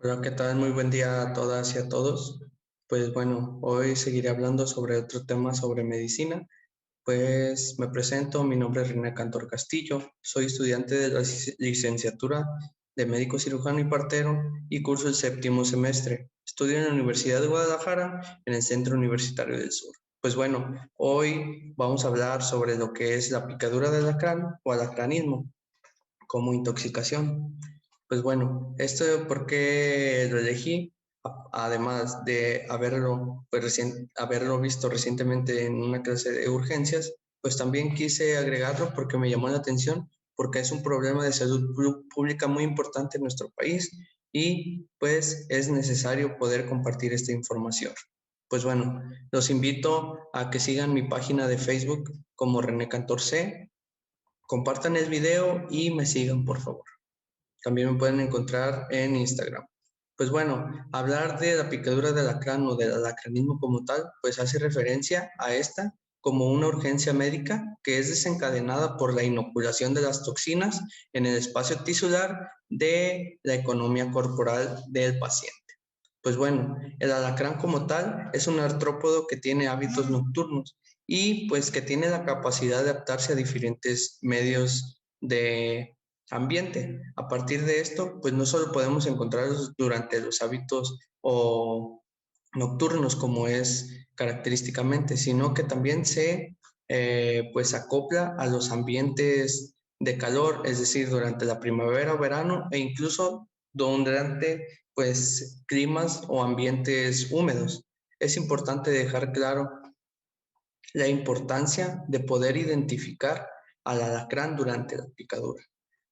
Hola, ¿qué tal? Muy buen día a todas y a todos. Pues bueno, hoy seguiré hablando sobre otro tema sobre medicina. Pues me presento, mi nombre es René Cantor Castillo, soy estudiante de la licenciatura de médico cirujano y partero y curso el séptimo semestre. Estudio en la Universidad de Guadalajara, en el Centro Universitario del Sur. Pues bueno, hoy vamos a hablar sobre lo que es la picadura de alacrán o alacranismo como intoxicación. Pues bueno, esto por qué lo elegí, además de haberlo, haberlo visto recientemente en una clase de urgencias, pues también quise agregarlo porque me llamó la atención, porque es un problema de salud pública muy importante en nuestro país y pues es necesario poder compartir esta información. Pues bueno, los invito a que sigan mi página de Facebook como René Cantor C, compartan el video y me sigan, por favor. También me pueden encontrar en Instagram. Pues bueno, hablar de la picadura de alacrán o del alacranismo como tal, pues hace referencia a esta como una urgencia médica que es desencadenada por la inoculación de las toxinas en el espacio tisular de la economía corporal del paciente. Pues bueno, el alacrán como tal es un artrópodo que tiene hábitos nocturnos y pues que tiene la capacidad de adaptarse a diferentes medios de ambiente. A partir de esto, pues no solo podemos encontrarlos durante los hábitos o nocturnos como es característicamente, sino que también se pues acopla a los ambientes de calor, es decir, durante la primavera o verano e incluso durante pues climas o ambientes húmedos. Es importante dejar claro la importancia de poder identificar al alacrán durante la picadura.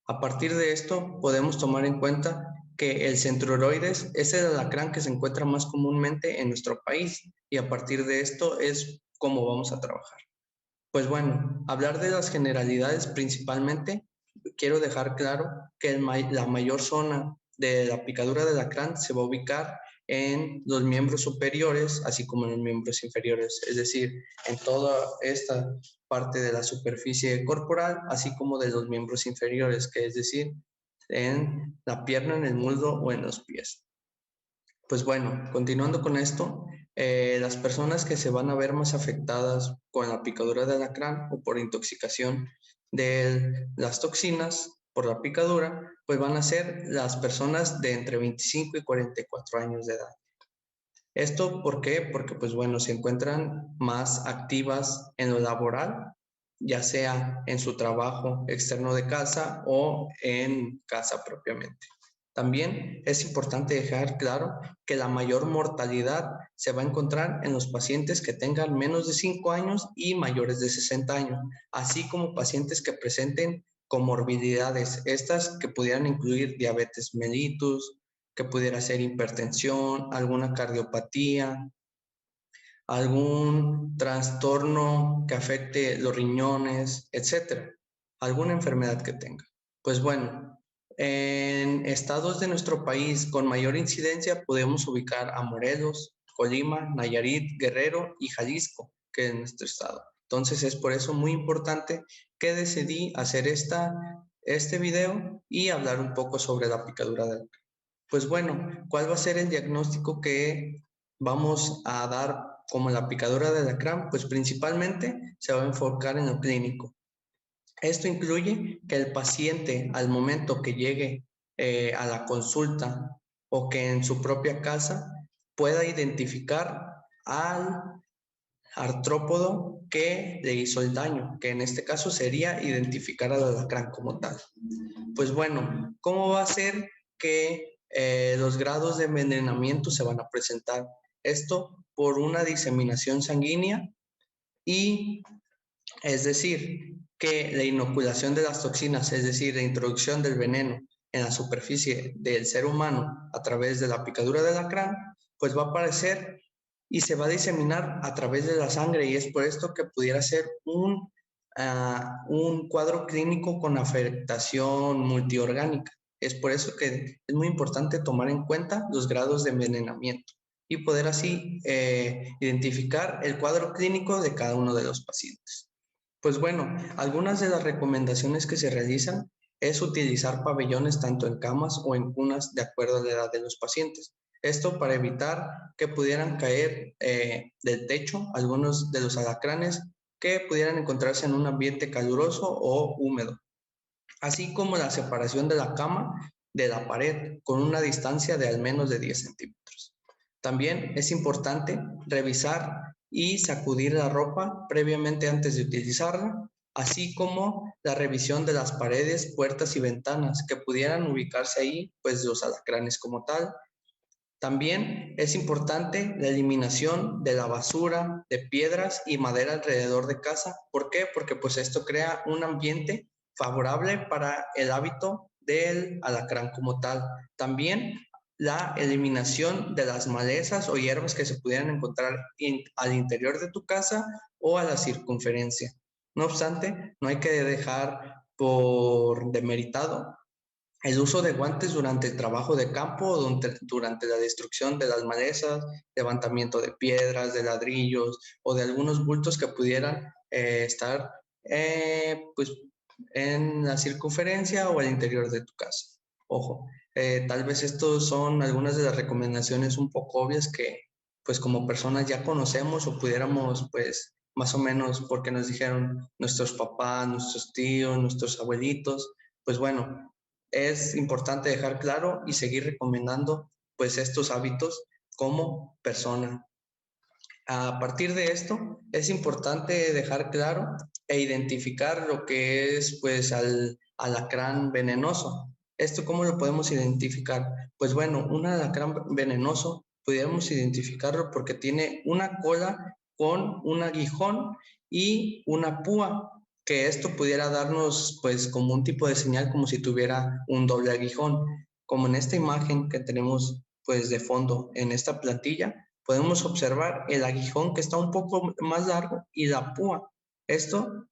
A partir de esto, podemos tomar en cuenta que el centroroides es el alacrán que se encuentra más comúnmente en nuestro país y a partir de esto es cómo vamos a trabajar. Pues bueno, hablar de las generalidades principalmente, quiero dejar claro que la mayor zona de la picadura de alacrán se va a ubicar en los miembros superiores, así como en los miembros inferiores, es decir, en toda esta parte de la superficie corporal, así como de los miembros inferiores, que es decir, en la pierna, en el muslo o en los pies. Pues bueno, continuando con esto, las personas que se van a ver más afectadas con la picadura de alacrán o por intoxicación de las toxinas por la picadura, pues van a ser las personas de entre 25 y 44 años de edad. ¿Esto por qué? Porque pues bueno, se encuentran más activas en lo laboral, ya sea en su trabajo externo de casa o en casa propiamente. También es importante dejar claro que la mayor mortalidad se va a encontrar en los pacientes que tengan menos de 5 años y mayores de 60 años, así como pacientes que presenten comorbilidades, estas que pudieran incluir diabetes mellitus, que pudiera ser hipertensión, alguna cardiopatía, algún trastorno que afecte los riñones, etcétera, alguna enfermedad que tenga. Pues bueno, en estados de nuestro país con mayor incidencia podemos ubicar a Morelos, Colima, Nayarit, Guerrero y Jalisco, que es nuestro estado. Entonces es por eso muy importante que decidí hacer este video y hablar un poco sobre la picadura del. Pues bueno, ¿cuál va a ser el diagnóstico que vamos a dar como la picadura de alacrán? Pues principalmente se va a enfocar en lo clínico. Esto incluye que el paciente al momento que llegue a la consulta o que en su propia casa pueda identificar al artrópodo que le hizo el daño, que en este caso sería identificar al alacrán como tal. Pues bueno, ¿cómo va a ser que los grados de envenenamiento se van a presentar? Esto por una diseminación sanguínea y es decir, que la inoculación de las toxinas, es decir, la introducción del veneno en la superficie del ser humano a través de la picadura del alacrán, pues va a aparecer y se va a diseminar a través de la sangre y es por esto que pudiera ser un cuadro clínico con afectación multiorgánica. Es por eso que es muy importante tomar en cuenta los grados de envenenamiento y poder así identificar el cuadro clínico de cada uno de los pacientes. Pues bueno, algunas de las recomendaciones que se realizan es utilizar pabellones tanto en camas o en cunas de acuerdo a la edad de los pacientes. Esto para evitar que pudieran caer del techo algunos de los alacranes que pudieran encontrarse en un ambiente caluroso o húmedo, así como la separación de la cama de la pared con una distancia de al menos de 10 centímetros. También es importante revisar y sacudir la ropa previamente antes de utilizarla, así como la revisión de las paredes, puertas y ventanas que pudieran ubicarse ahí, pues los alacranes como tal. También es importante la eliminación de la basura, de piedras y madera alrededor de casa. ¿Por qué? Porque pues esto crea un ambiente favorable para el hábito del alacrán como tal. También la eliminación de las malezas o hierbas que se pudieran encontrar al interior de tu casa o a la circunferencia. No obstante, no hay que dejar por demeritado el uso de guantes durante el trabajo de campo o durante la destrucción de las malezas, levantamiento de piedras, de ladrillos o de algunos bultos que pudieran estar pues, en la circunferencia o al interior de tu casa. Ojo, tal vez estos son algunas de las recomendaciones un poco obvias que pues como personas ya conocemos o pudiéramos pues más o menos porque nos dijeron nuestros papás, nuestros tíos, nuestros abuelitos, pues bueno, es importante dejar claro y seguir recomendando pues estos hábitos como persona. A partir de esto, es importante dejar claro e identificar lo que es pues al alacrán venenoso. ¿Esto cómo lo podemos identificar? Pues bueno, un alacrán venenoso pudiéramos identificarlo porque tiene una cola con un aguijón y una púa, que esto pudiera darnos pues como un tipo de señal como si tuviera un doble aguijón, como en esta imagen que tenemos pues de fondo en esta plantilla podemos observar el aguijón que está un poco más largo y la púa. Esto,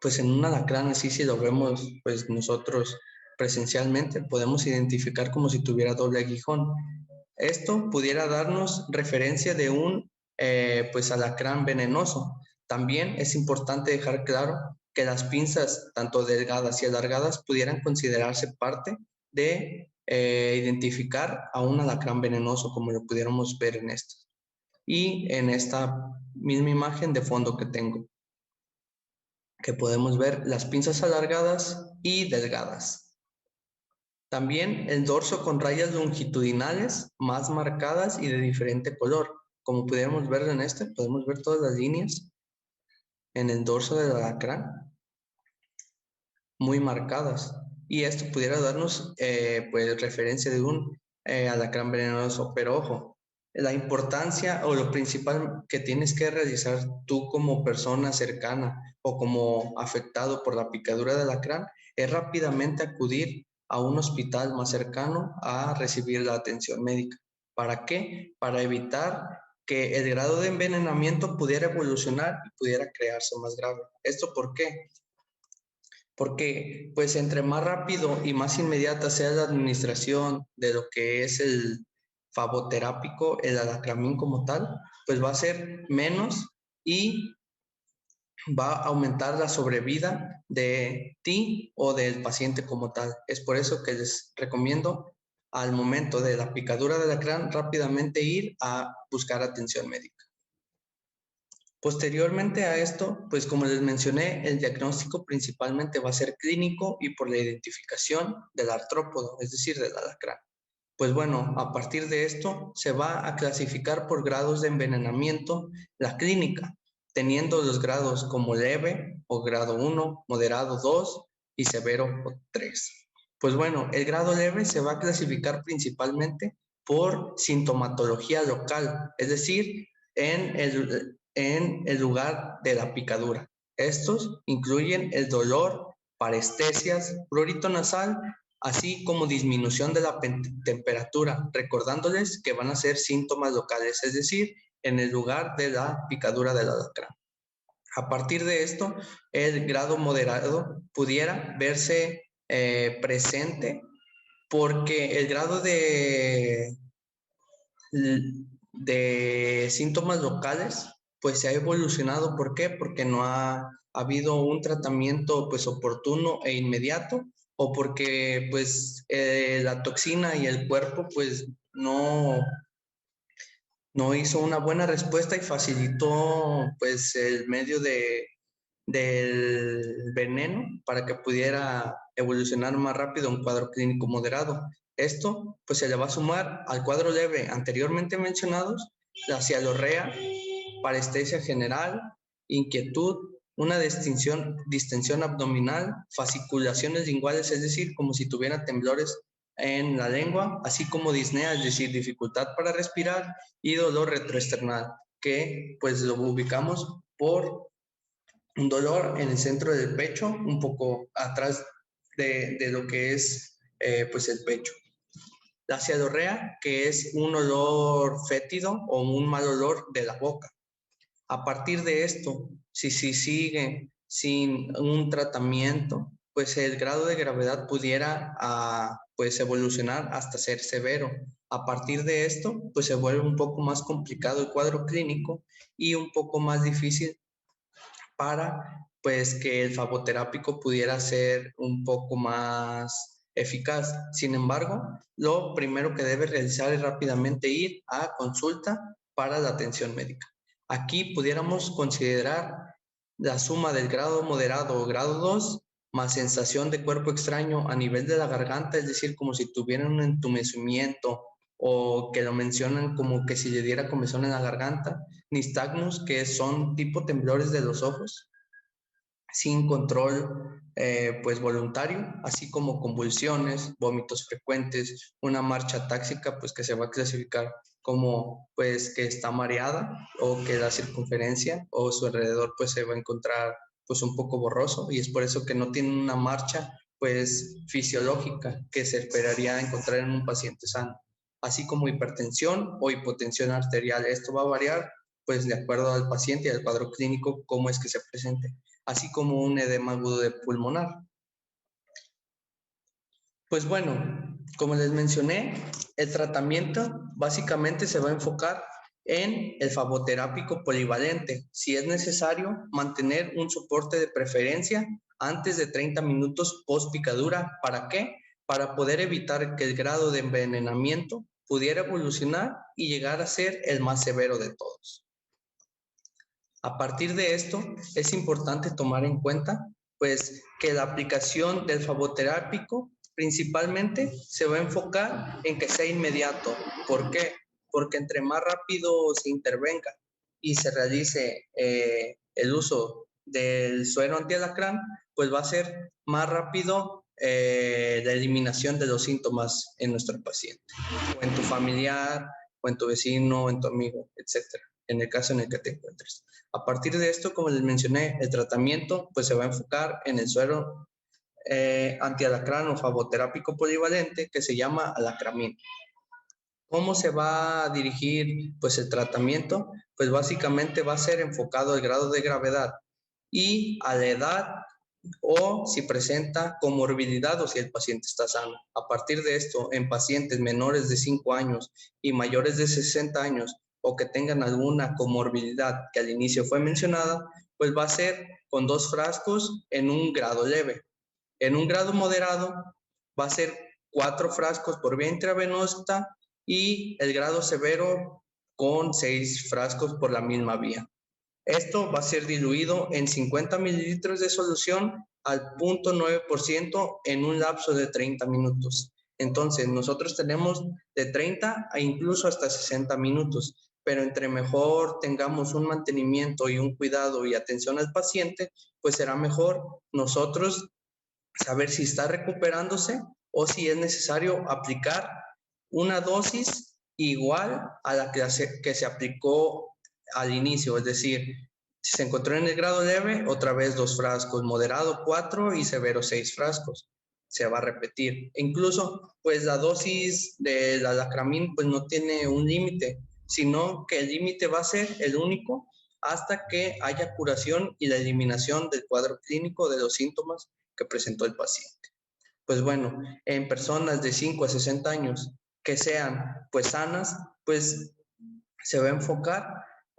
pues en un alacrán así si lo vemos pues nosotros presencialmente, podemos identificar como si tuviera doble aguijón. Esto pudiera darnos referencia de un pues alacrán venenoso. También es importante dejar claro que las pinzas, tanto delgadas y alargadas, pudieran considerarse parte de identificar a un alacrán venenoso, como lo pudiéramos ver en esto. Y en esta misma imagen de fondo que tengo, que podemos ver las pinzas alargadas y delgadas. También el dorso con rayas longitudinales más marcadas y de diferente color. Como pudiéramos ver en este, podemos ver todas las líneas en el dorso del alacrán muy marcadas. Y esto pudiera darnos pues referencia de un alacrán venenoso. Pero ojo, la importancia o lo principal que tienes que realizar tú como persona cercana o como afectado por la picadura de alacrán es rápidamente acudir a un hospital más cercano a recibir la atención médica. ¿Para qué? Para evitar que el grado de envenenamiento pudiera evolucionar y pudiera crearse más grave. ¿Esto por qué? Porque pues entre más rápido y más inmediata sea la administración de lo que es el faboterápico, el alacramín como tal, pues va a ser menos y va a aumentar la sobrevida de ti o del paciente como tal. Es por eso que les recomiendo al momento de la picadura del alacrán rápidamente ir a buscar atención médica. Posteriormente a esto, pues como les mencioné, el diagnóstico principalmente va a ser clínico y por la identificación del artrópodo, es decir, del alacrán. Pues bueno, a partir de esto se va a clasificar por grados de envenenamiento la clínica, teniendo los grados como leve o grado 1, moderado 2 y severo 3. Pues bueno, el grado leve se va a clasificar principalmente por sintomatología local, es decir, en el lugar de la picadura. Estos incluyen el dolor, parestesias, prurito nasal, así como disminución de la temperatura, recordándoles que van a ser síntomas locales, es decir, en el lugar de la picadura del alacrán. A partir de esto, el grado moderado pudiera verse presente porque el grado de síntomas locales pues se ha evolucionado. ¿Por qué? Porque no ha habido un tratamiento pues oportuno e inmediato o porque pues la toxina y el cuerpo pues no hizo una buena respuesta y facilitó pues el medio del veneno para que pudiera evolucionar más rápido a un cuadro clínico moderado. Esto pues se le va a sumar al cuadro leve anteriormente mencionados, la cialorrea, parestesia general, inquietud, una distensión abdominal, fasciculaciones linguales, es decir, como si tuviera temblores en la lengua, así como disnea, es decir, dificultad para respirar, y dolor retroesternal, que pues lo ubicamos por un dolor en el centro del pecho, un poco atrás de lo que es pues el pecho. La cialorrea, que es un olor fétido o un mal olor de la boca. A partir de esto, si sigue sin un tratamiento, pues el grado de gravedad pudiera pues evolucionar hasta ser severo. A partir de esto, pues se vuelve un poco más complicado el cuadro clínico y un poco más difícil para pues que el fagoterápico pudiera ser un poco más eficaz. Sin embargo, lo primero que debe realizar es rápidamente ir a consulta para la atención médica. Aquí pudiéramos considerar la suma del grado moderado o grado 2 más sensación de cuerpo extraño a nivel de la garganta, es decir, como si tuvieran un entumecimiento o que lo mencionan como que si le diera comezón en la garganta, nistagmus, que son tipo temblores de los ojos, sin control pues voluntario, así como convulsiones, vómitos frecuentes, una marcha táxica pues que se va a clasificar como pues que está mareada o que la circunferencia o su alrededor pues se va a encontrar pues un poco borroso y es por eso que no tiene una marcha pues fisiológica que se esperaría encontrar en un paciente sano, así como hipertensión o hipotensión arterial. Esto va a variar pues de acuerdo al paciente y al cuadro clínico cómo es que se presente, así como un edema agudo de pulmonar. Pues bueno, como les mencioné, el tratamiento básicamente se va a enfocar en el fagoterápico polivalente. Si es necesario, mantener un soporte de preferencia antes de 30 minutos post picadura. ¿Para qué? Para poder evitar que el grado de envenenamiento pudiera evolucionar y llegar a ser el más severo de todos. A partir de esto, es importante tomar en cuenta pues que la aplicación del fagoterápico principalmente se va a enfocar en que sea inmediato. ¿Por qué? Porque entre más rápido se intervenga y se realice el uso del suero antialacrán, pues va a ser más rápido la eliminación de los síntomas en nuestro paciente, o en tu familiar, o en tu vecino, o en tu amigo, etcétera, en el caso en el que te encuentres. A partir de esto, como les mencioné, el tratamiento pues se va a enfocar en el suero antialacrán o fagoterápico polivalente que se llama alacramín. ¿Cómo se va a dirigir pues el tratamiento? Pues básicamente va a ser enfocado al grado de gravedad y a la edad o si presenta comorbilidad o si el paciente está sano. A partir de esto, en pacientes menores de 5 años y mayores de 60 años o que tengan alguna comorbilidad que al inicio fue mencionada, pues va a ser con 2 frascos en un grado leve. En un grado moderado va a ser 4 frascos por vía intravenosa y el grado severo con 6 frascos por la misma vía. Esto va a ser diluido en 50 mililitros de solución al 0.9% en un lapso de 30 minutos. Entonces, nosotros tenemos de 30 a incluso hasta 60 minutos, pero entre mejor tengamos un mantenimiento y un cuidado y atención al paciente, pues será mejor nosotros saber si está recuperándose o si es necesario aplicar una dosis igual a la que se aplicó al inicio, es decir, si se encontró en el grado leve, otra vez 2 frascos, moderado 4 y severo 6 frascos. Se va a repetir. E incluso, pues la dosis del alacramín pues no tiene un límite, sino que el límite va a ser el único hasta que haya curación y la eliminación del cuadro clínico de los síntomas que presentó el paciente. Pues bueno, en personas de 5 a 60 años que sean pues sanas, pues se va a enfocar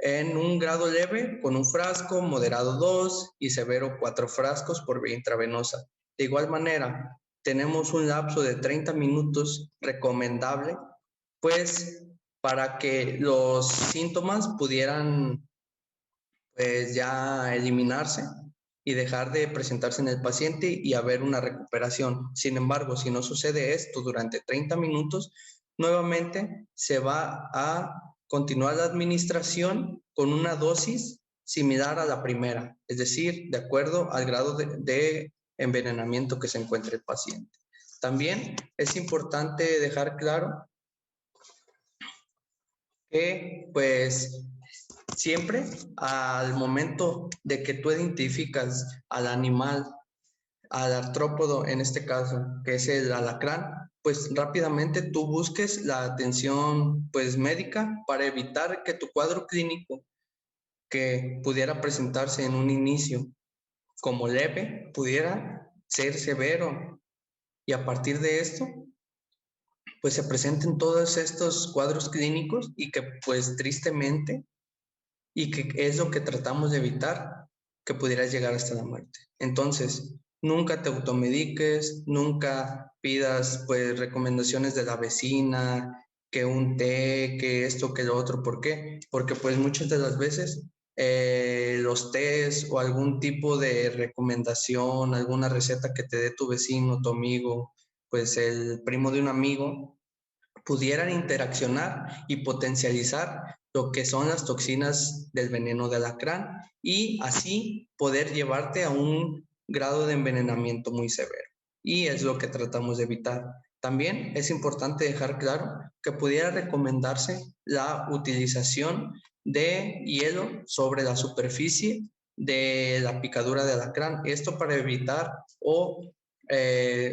en un grado leve con un frasco, moderado 2 y severo 4 frascos por vía intravenosa. De igual manera, tenemos un lapso de 30 minutos recomendable, pues para que los síntomas pudieran pues ya eliminarse y dejar de presentarse en el paciente y haber una recuperación. Sin embargo, si no sucede esto durante 30 minutos, nuevamente se va a continuar la administración con una dosis similar a la primera, es decir, de acuerdo al grado de envenenamiento que se encuentre el paciente. También es importante dejar claro que pues siempre al momento de que tú identificas al animal, al artrópodo en este caso, que es el alacrán, pues rápidamente tú busques la atención pues médica para evitar que tu cuadro clínico que pudiera presentarse en un inicio como leve pudiera ser severo, y a partir de esto pues se presenten todos estos cuadros clínicos y que pues tristemente, y que es lo que tratamos de evitar, que pudieras llegar hasta la muerte. Entonces, nunca te automediques, nunca pidas pues recomendaciones de la vecina, que un té, que esto, que lo otro. ¿Por qué? Porque pues muchas de las veces los tés o algún tipo de recomendación, alguna receta que te dé tu vecino, tu amigo, pues el primo de un amigo, pudieran interaccionar y potencializar lo que son las toxinas del veneno de alacrán y así poder llevarte a un grado de envenenamiento muy severo. Y es lo que tratamos de evitar. También es importante dejar claro que pudiera recomendarse la utilización de hielo sobre la superficie de la picadura de alacrán. Esto para evitar o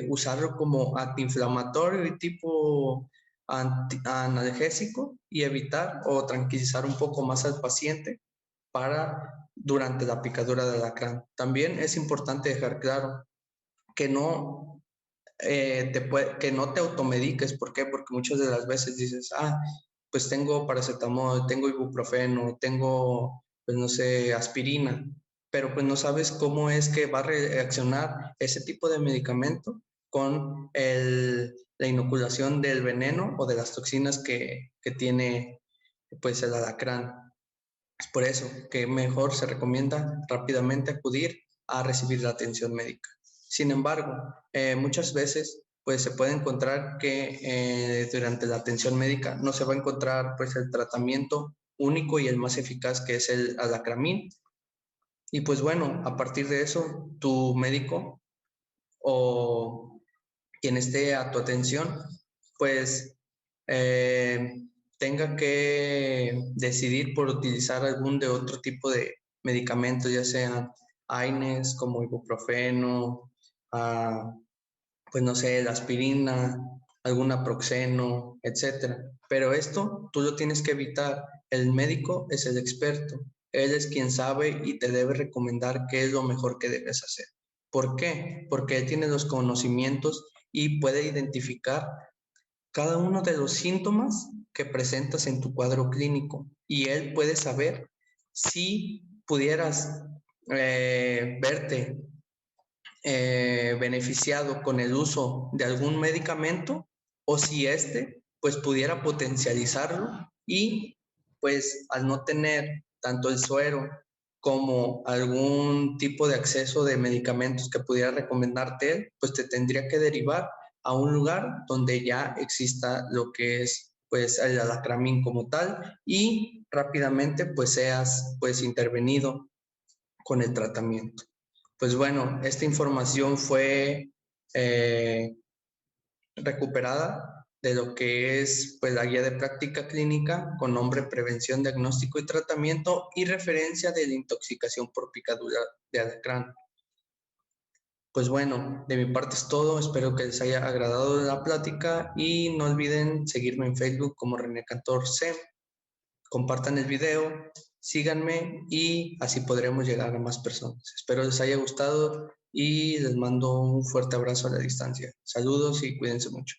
usarlo como antiinflamatorio y tipo analgésico y evitar o tranquilizar un poco más al paciente para durante la picadura de alacrán. También es importante dejar claro que no que no te automediques. ¿Por qué? Porque muchas de las veces dices, pues tengo paracetamol, tengo ibuprofeno, tengo, pues no sé, aspirina, pero pues no sabes cómo es que va a reaccionar ese tipo de medicamento con la inoculación del veneno o de las toxinas que tiene pues el alacrán. Es por eso que mejor se recomienda rápidamente acudir a recibir la atención médica. Sin embargo, muchas veces pues se puede encontrar que durante la atención médica no se va a encontrar pues el tratamiento único y el más eficaz, que es el alacramín. Y pues bueno, a partir de eso, tu médico o quien esté a tu atención, pues eh, tenga que decidir por utilizar algún de otro tipo de medicamentos, ya sean AINES como ibuprofeno, pues no sé, la aspirina, algún naproxeno, etcétera. Pero esto tú lo tienes que evitar. El médico es el experto. Él es quien sabe y te debe recomendar qué es lo mejor que debes hacer. ¿Por qué? Porque él tiene los conocimientos y puede identificar cada uno de los síntomas que presentas en tu cuadro clínico. Y él puede saber si pudieras verte beneficiado con el uso de algún medicamento, o si este pues pudiera potencializarlo y pues al no tener tanto el suero como algún tipo de acceso de medicamentos que pudiera recomendarte él, pues te tendría que derivar a un lugar donde ya exista lo que es pues el alacramín como tal, y rápidamente pues seas pues intervenido con el tratamiento. Pues bueno, esta información fue eh, recuperada de lo que es pues, la guía de práctica clínica con nombre Prevención, Diagnóstico y Tratamiento y referencia de la intoxicación por picadura de alacrán. Pues bueno, de mi parte es todo. Espero que les haya agradado la plática y no olviden seguirme en Facebook como René Cantor C. Compartan el video, síganme y así podremos llegar a más personas. Espero les haya gustado y les mando un fuerte abrazo a la distancia. Saludos y cuídense mucho.